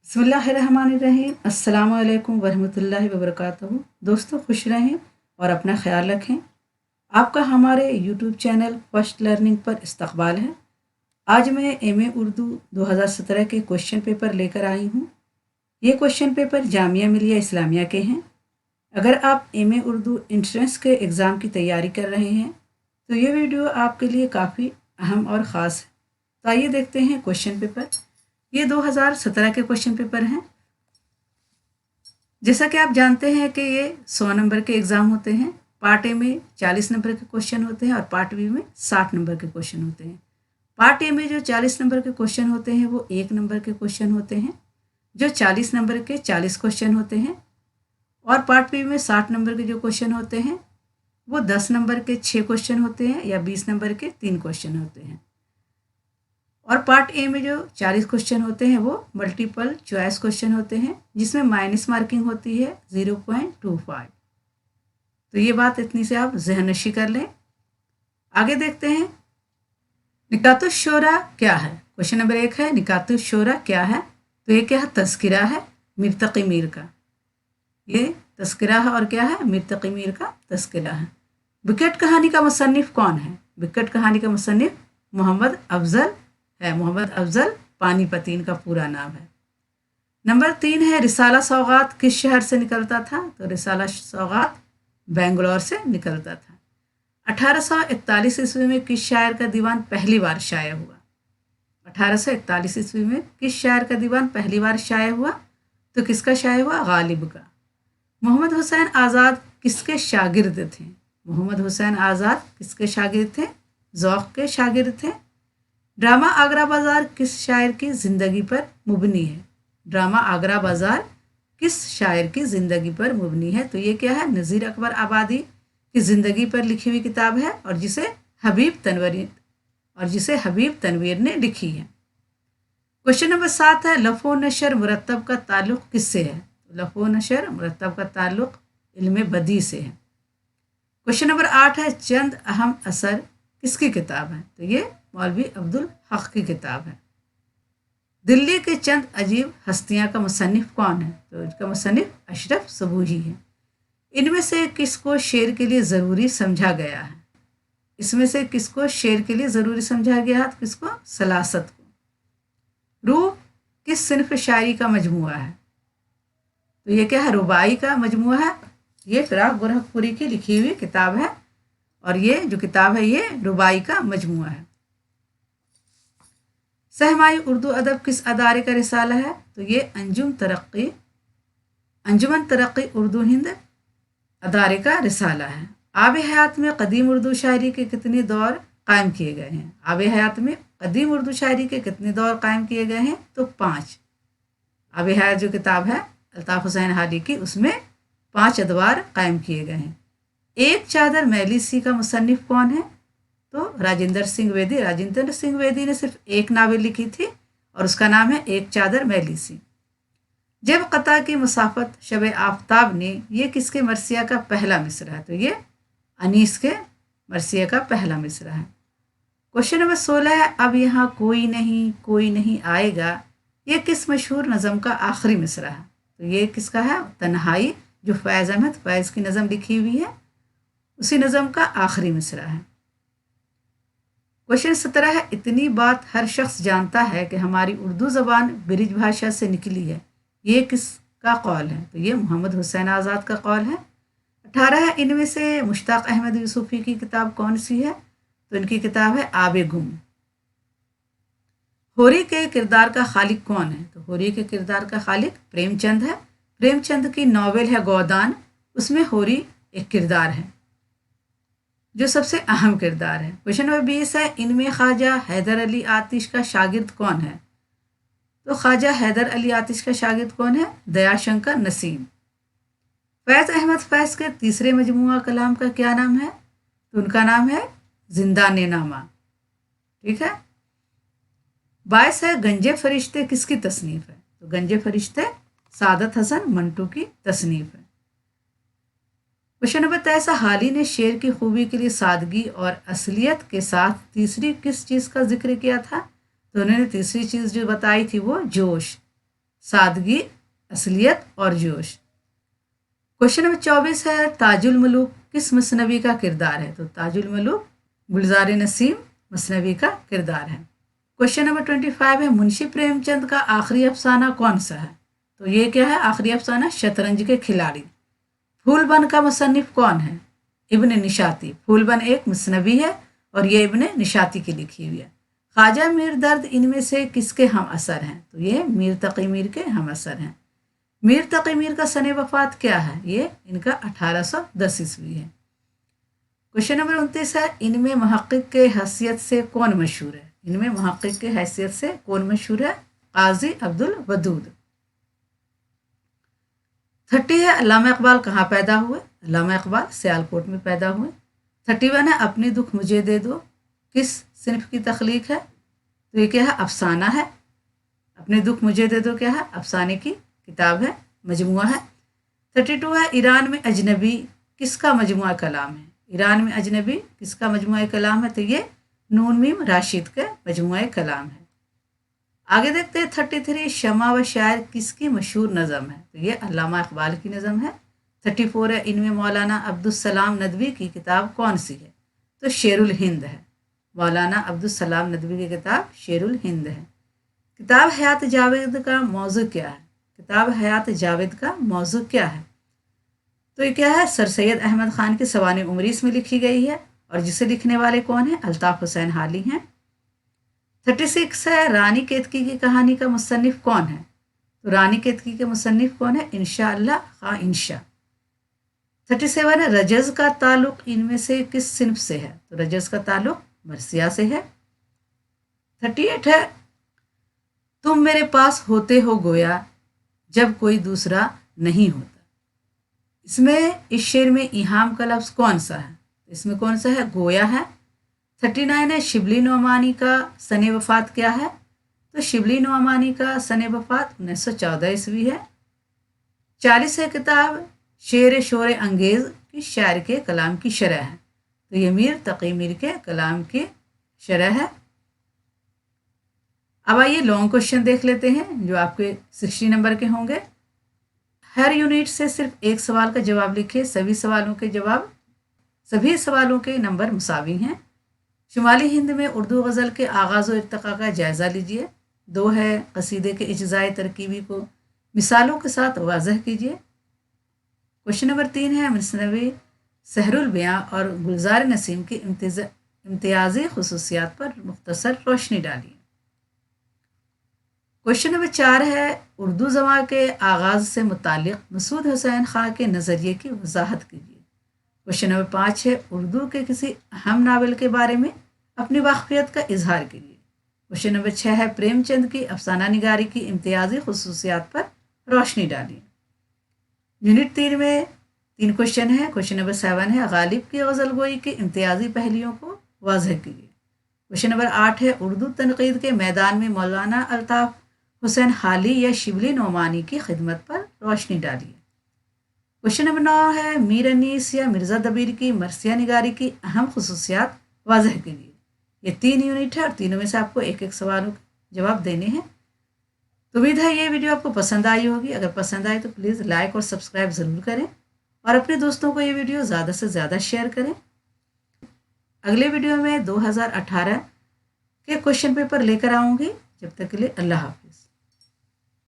बिस्मिल्लाहिर्रहमानिर्रहीम। अस्सलाम वालेकुम वरहमतुल्लाहि वबरकातुहू। दोस्तों खुश रहें और अपना ख्याल रखें। आपका हमारे यूट्यूब चैनल फर्स्ट लर्निंग पर इस्तकबाल है। आज मैं एमए उर्दू 2017 के क्वेश्चन पेपर लेकर आई हूँ। ये क्वेश्चन पेपर जामिया मिलिया इस्लामिया के हैं। अगर आप एमए उर्दू एंट्रेंस के एग्ज़ाम की तैयारी कर रहे हैं तो ये वीडियो आपके लिए काफ़ी अहम और ख़ास है। तो आइए देखते हैं क्वेश्चन पेपर। ये 2017 के क्वेश्चन पेपर हैं। जैसा कि आप जानते हैं कि ये 100 नंबर के एग्ज़ाम होते हैं। पार्ट ए में 40 नंबर के क्वेश्चन होते हैं और पार्ट बी में 60 नंबर के क्वेश्चन होते हैं। पार्ट ए में जो 40 नंबर के क्वेश्चन होते हैं वो 1 नंबर के क्वेश्चन होते हैं, जो 40 नंबर के 40 क्वेश्चन होते हैं। और पार्ट बी में 60 नंबर के जो क्वेश्चन होते हैं वो 10 नंबर के 6 क्वेश्चन होते हैं या 20 नंबर के 3 क्वेश्चन होते हैं। और पार्ट ए में जो 40 क्वेश्चन होते हैं वो मल्टीपल चॉइस क्वेश्चन होते हैं, जिसमें माइनस मार्किंग होती है 0.25। तो ये बात इतनी से आप ज़हन नशी कर लें। आगे देखते हैं निकातुश शोरा क्या है। क्वेश्चन नंबर 1 है निकातुश शोरा क्या है। तो ये क्या है, तस्किरा है मीर तकी मीर का। ये तस्किरा है और क्या है, मीर तकी मीर का तस्किरा है। विकेट कहानी का मुसन्निफ कौन है। विकेट कहानी का मुसन्निफ मोहम्मद अफजल है। मोहम्मद अफजल पानीपती इनका पूरा नाम है। नंबर 3 है रिसाला सौगात किस शहर से निकलता था। तो रिसाला सौगात बेंगलोर से निकलता था। 1841 ईस्वी में किस शायर का दीवान पहली बार शाया हुआ। 1841 ईस्वी में किस शायर का दीवान पहली बार शाया हुआ। तो किसका शाया हुआ, गालिब का। मोहम्मद हुसैन आज़ाद किसके शागिर्द थे। मोहम्मद हुसैन आज़ाद किसके शागिर्द थे, ज़ौक़ के शागिर्द थे। ड्रामा आगरा बाज़ार किस शायर की ज़िंदगी पर मुबनी है। ड्रामा आगरा बाज़ार किस शायर की ज़िंदगी पर मुबनी है। तो ये क्या है, नज़ीर अकबर आबादी की ज़िंदगी पर लिखी हुई किताब है और जिसे हबीब तनवीर ने लिखी है। क्वेश्चन नंबर 7 है लफ़ो नशर मुरत्तब का ताल्लुक़ किससे है। लफ़ो नशर मुरत्तब का ताल्लुक़ इल्म बदी से है। क्वेश्चन नंबर 8 है चंद अहम असर किसकी किताब है। तो ये मौलवी अब्दुल हक की किताब है। दिल्ली के चंद अजीब हस्तियां का मुसन्निफ कौन है। तो इसका मुसन्निफ अशरफ सबूही है। इनमें से किसको शेर के लिए ज़रूरी समझा गया है। इसमें से किसको शेर के लिए ज़रूरी समझा गया है, तो किसको, सलासत को। रूह किस सिन्फ शायरी का मजमुआ है। तो ये क्या है, रुबाई का मजमुआ है। ये फिराक गोरखपुरी की लिखी हुई किताब है और ये जो किताब है ये रुबाई का मजमुआ है। सहमाई उर्दू अदब किस अदारे का रिसाला है। तो ये अंजुमन तरक्की उर्दू हिंद अदारे का रिसाला है। आब हयात में कदीम उर्दू शायरी के कितने दौर कायम किए गए हैं। आब हयात में कदीम उर्दू शायरी के कितने दौर कायम किए गए हैं। तो 5। आब हयात जो किताब है अल्ताफ़ हुसैन हादी की, उसमें 5 अदवार कायम किए गए हैं। एक चादर मैली सी का मुसन्निफ कौन है। तो राजेंद्र सिंह बेदी। राजेंद्र सिंह बेदी ने सिर्फ एक नावल लिखी थी और उसका नाम है एक चादर मैली सी। जब कता की मुसाफत शब आफ्ताब ने, ये किसके मरसिया का पहला मिसरा है। तो ये अनीस के मरसिया का पहला मिसरा है। क्वेश्चन नंबर 16 है अब यहाँ कोई नहीं आएगा, ये किस मशहूर नज़म का आखिरी मिसरा है। तो ये किसका है, तन्हाई, जो फैज़ अहमद फैज़ की नज़म लिखी हुई है, उसी नज़म का आखिरी मिसरा है। क्वेश्चन 17 है इतनी बात हर शख्स जानता है कि हमारी उर्दू ज़बान ब्रिज भाषा से निकली है, ये किसका कौल है। तो ये मोहम्मद हुसैन आज़ाद का कौल है। 18 है इनमें से मुश्ताक अहमद यूसुफ़ी की किताब कौन सी है। तो इनकी किताब है आबे गुम। होरी के किरदार का खालिक कौन है। तो होरी के किरदार का खालिक प्रेमचंद है। प्रेमचंद की नावल है गोदान, उसमें होरी एक किरदार है जो सबसे अहम किरदार है। क्वेश्चन नंबर 20 है इनमें ख्वाजा हैदर अली आतिश का शागिर्द कौन है। तो ख्वाजा हैदर अली आतिश का शागिर्द कौन है, दयाशंकर नसीम। फैज़ अहमद फैज़ के तीसरे मजमुआ कलाम का क्या नाम है। तो उनका नाम है जिंदाने नामा। ठीक है। 22 है गंजे फरिश्ते किसकी तसनीफ है। तो गंजे फरिश्ते सादत हसन मंटू की तसनीफ है। क्वेश्चन नंबर 23 हाली ने शेर की खूबी के लिए सादगी और असलियत के साथ तीसरी किस चीज़ का जिक्र किया था। तो उन्होंने तीसरी चीज़ जो बताई थी वो जोश। सादगी, असलियत और जोश। क्वेश्चन नंबर 24 है, ताजुल मलूक किस मसनवी का किरदार है? तो ताजुल मलूक गुलजार नसीम मसनवी का किरदार है। क्वेश्चन नंबर 25 है, मुंशी प्रेमचंद का आखिरी अफसाना कौन सा है? तो ये क्या है? आखिरी अफसाना शतरंज के खिलाड़ी। फूलबन का मुसन्निफ कौन है? इब्न निशाती। फूलबन एक मसनवी है और ये इब्न निशाती की लिखी हुई है। ख्वाजा मीर दर्द इनमें से किसके हम असर हैं? तो ये मीर तकी मीर के हम असर हैं। मीर तकी मीर का सने वफात क्या है? ये इनका 1810 ईस्वी है। क्वेश्चन नंबर 29 है, इनमें मुहक्किक के हैसियत से कौन मशहूर है? इनमें मुहक्किक के हैसियत से कौन मशहूर है? काजी अब्दुल वदूद। 30 है, अल्लामा इकबाल कहाँ पैदा हुए? अल्लामा इकबाल सियालकोट में पैदा हुए। 31 है, अपनी दुख मुझे दे दो किस सिनफ की तख्लीक है? तो ये क्या है? अफसाना है। अपने दुख मुझे दे दो क्या है? अफसाने की किताब है, मजमुआ है। 32 है, ईरान में अजनबी किसका मजमुआ कलाम है? ईरान में अजनबी किसका मजमुआ कलाम है? तो ये नून मीम राशिद का मजमुआ कलाम है। आगे देखते हैं 33, शमा व शायर किसकी मशहूर नज़म है? तो ये अल्लामा इकबाल की नज़म है। 34 है, इनमें मौलाना अब्दुस्सलाम नदवी की किताब कौन सी है? तो शेरुल हिंद है। मौलाना अब्दुस्सलाम नदवी की किताब शेरुल हिंद है। किताब हयात जावेद का मौजू क्या है? किताब हयात जावेद का मौजू क्या है? तो ये क्या है? सर सैयद अहमद ख़ान की सवाने उमरीस में लिखी गई है और जिसे लिखने वाले कौन है? अल्ताफ़ हुसैन हाली हैं। 36 है, रानी केतकी की कहानी का मुसन्निफ कौन है? तो रानी केतकी के मुसन्निफ कौन है? इंशा अल्लाह खां इंशा। 37 है, रजज़ का ताल्लुक इनमें से किस सिनफ से है? तो रजज़ का ताल्लुक मरसिया से है। 38 है, तुम मेरे पास होते हो गोया जब कोई दूसरा नहीं होता। इसमें इस शेर में इहाम का लफ्ज़ कौन सा है? इसमें कौन सा है? गोया है। 39 है, शिबली नोमानी का सने वफ़ात क्या है? तो शिबली नोमानी का सने वफ़ात 1914 ईस्वी है। 40 है, किताब शेर शोर अंगेज़ की शायर के कलाम की शरह है। तो ये मीर तकी मीर के कलाम की शरह है। अब आइए लॉन्ग क्वेश्चन देख लेते हैं जो आपके 60 नंबर के होंगे। हर यूनिट से सिर्फ एक सवाल का जवाब लिखिए। सभी सवालों के नंबर मुसावी हैं। शुमाली हिंद में उर्दू गज़ल के आगाज़ और इर्तिक़ा का जायज़ा लीजिए। 2 है, कसीदे के इज्ज़ाए तरकीबी को मिसालों के साथ वाज़ह कीजिए। क्वेश्चन नंबर 3 है, मसनवी सहरुल बयां और गुलजार नसीम की इम्तियाज़ी खुसूसियात पर मुख्तसर रोशनी डालिए। क्वेश्चन नंबर 4 है, उर्दू ज़बान के आगाज़ से मुतालिक मसूद हुसैन खां के नज़रिए की वजाहत कीजिए। क्वेश्चन नंबर 5 है, उर्दू के किसी अहम नावल के बारे में अपनी वाक़फ़ियत का इजहार कीजिए। क्वेश्चन नंबर 6 है, प्रेमचंद की अफसाना निगारी की इम्तियाज़ी खुसूसियात पर रोशनी डालिए। यूनिट 3 में 3 क्वेश्चन है। क्वेश्चन नंबर 7 है, गालिब की गज़ल गोई के इम्तियाज़ी पहलुओं को वाज़ह कीजिए। क्वेश्चन नंबर 8 है, उर्दू तनक़ीद के मैदान में मौलाना अल्ताफ़ हुसैन हाली या शिबली नोमानी की खिदमत पर रोशनी डालिए। क्वेश्चन नंबर 9 है, मीर अनीस या मिर्ज़ा दबीर की मरसिया निगारी की अहम खुसूसियात वाज़ह कीजिए। ये 3 यूनिट है और तीनों में से आपको एक एक सवालों के जवाब देने हैं। तो उम्मीद है ये वीडियो आपको पसंद आई होगी। अगर पसंद आए तो प्लीज़ लाइक और सब्सक्राइब ज़रूर करें और अपने दोस्तों को ये वीडियो ज़्यादा से ज़्यादा शेयर करें। अगले वीडियो में 2018 के क्वेश्चन पेपर लेकर आऊँगी। जब तक के लिए अल्लाह हाफिज़।